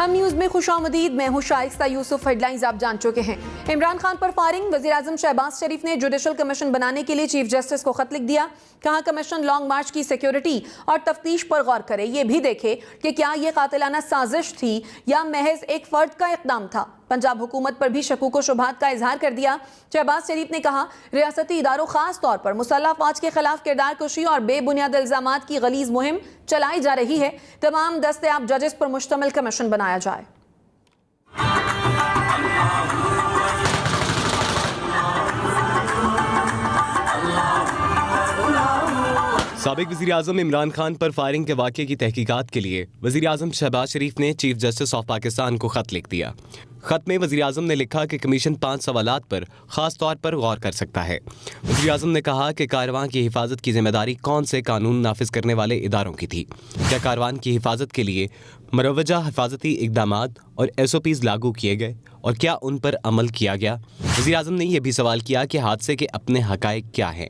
हम न्यूज में खुशामदीद। मैं हूं शाइस्ता यूसुफ। हेडलाइंस आप जान चुके हैं। इमरान खान पर फायरिंग। वजीर आजम शहबाज शरीफ ने जुडिशल कमीशन बनाने के लिए चीफ जस्टिस को खत लिख दिया। कहा कमीशन लॉन्ग मार्च की सिक्योरिटी और तफ्तीश पर गौर करे, ये भी देखे कि क्या ये कातिलाना साजिश थी या महज एक फर्द का इक़दाम था। पंजाब हुकूमत पर भी शकूक व शुबहात का इजहार कर दिया। शहबाज शरीफ ने कहा रियासती इदारों खास तौर पर मुसल्लह अफवाज के खिलाफ किरदार कुशी और बेबुनियाद इल्जामात की गलीज मुहिम चलाई जा रही है। तमाम दस्तयाब जजेस पर मुश्तमिल कमीशन बनाया जाए। साबिक वज़ीर आज़म इमरान खान पर फायरिंग के वाक़े की तहकीकात के लिए वज़ीर आज़म शहबाज शरीफ ने चीफ जस्टिस ऑफ पाकिस्तान को ख़त लिख दिया। ख़त में वज़ीर आज़म ने लिखा कि कमीशन 5 सवालात पर ख़ास तौर पर गौर कर सकता है। वज़ीर आज़म ने कहा कि कारवां की हिफाजत की जिम्मेदारी कौन से कानून नाफिज करने वाले इदारों की थी। क्या कारवां की हिफाजत के लिए मरवजा हिफाजती इक़दामात और SOPs लागू किए गए और क्या उन पर अमल किया गया। वज़ीर आज़म ने यह भी सवाल किया कि हादसे के अपने हक़ाइक़ क्या हैं।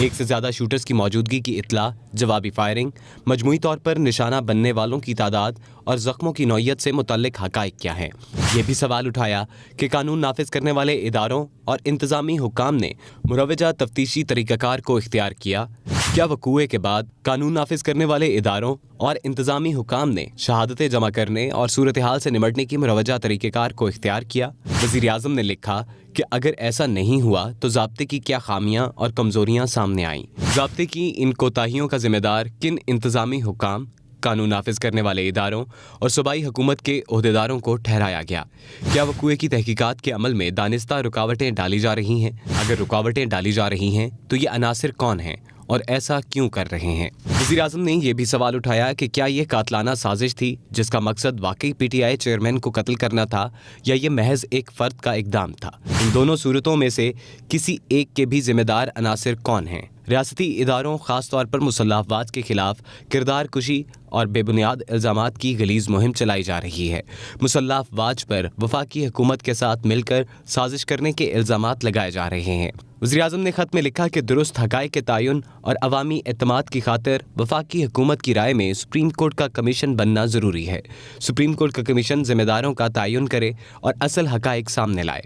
एक से ज़्यादा शूटर्स की मौजूदगी की इत्तला, जवाबी फायरिंग, मजमूई तौर पर निशाना बनने वालों की तादाद और ज़ख्मों की नौइयत से मुतल्लिक़ हक़ाइक़ क्या हैं। यह भी सवाल उठाया कि कानून नाफिज करने वाले इदारों और इंतज़ामी हुक्काम ने मुरवजा तफ्तीशी तरीक़ाकार को इख्तियार किया। क्या वक़ूए के बाद कानून नाफिज करने वाले इदारों और इंतज़ामी हुक्काम ने शहादतें जमा करने और सूरत हाल से निमटने की मुरवजा तरीक़ेकार को इख्तियार किया। वज़ीर आज़म ने लिखा कि अगर ऐसा नहीं हुआ तो ज़ाब्ते की क्या खामियां और कमज़ोरियां सामने आईं। ज़ाब्ते की इन कोताहियों का ज़िम्मेदार किन इंतज़ामी हुक्काम, कानून नाफिज करने वाले इदारों और सूबाई हुकूमत के ओहदेदारों को ठहराया गया। क्या वक़ूए की तहकीकात के अमल में दानिस्ता रुकावटें डाली जा रही हैं? अगर रुकावटें डाली जा रही हैं तो ये अनासिर कौन हैं और ऐसा क्यों कर रहे हैं। वज़ीर आज़म ने यह भी सवाल उठाया कि क्या ये कातलाना साजिश थी जिसका मकसद वाकई PTI चेयरमैन को कत्ल करना था या ये महज एक फ़र्द का इक़दाम था। इन दोनों सूरतों में से किसी एक के भी ज़िम्मेदार अनासिर कौन हैं। रियासती इदारों ख़ास तौर पर मुसल्लह अफवाज के खिलाफ किरदार कुशी और बेबुनियाद इल्ज़ामात की गलीज़ मुहिम चलाई जा रही है। मुसल्लह अफवाज पर वफाकी हुकूमत के साथ मिलकर साजिश करने के इल्ज़ामात लगाए जा रहे हैं। वज़ीर आज़म ने ख़त में लिखा कि दुरुस्त हक़ाइक़ के तयन और अवामी एतमाद की खातिर वफाकी हुकूमत की राय में सुप्रीम कोर्ट का कमीशन बनना ज़रूरी है। सुप्रीम कोर्ट का कमीशन ज़िम्मेदारों का तयन करे और असल हक़ाइक़ सामने लाए।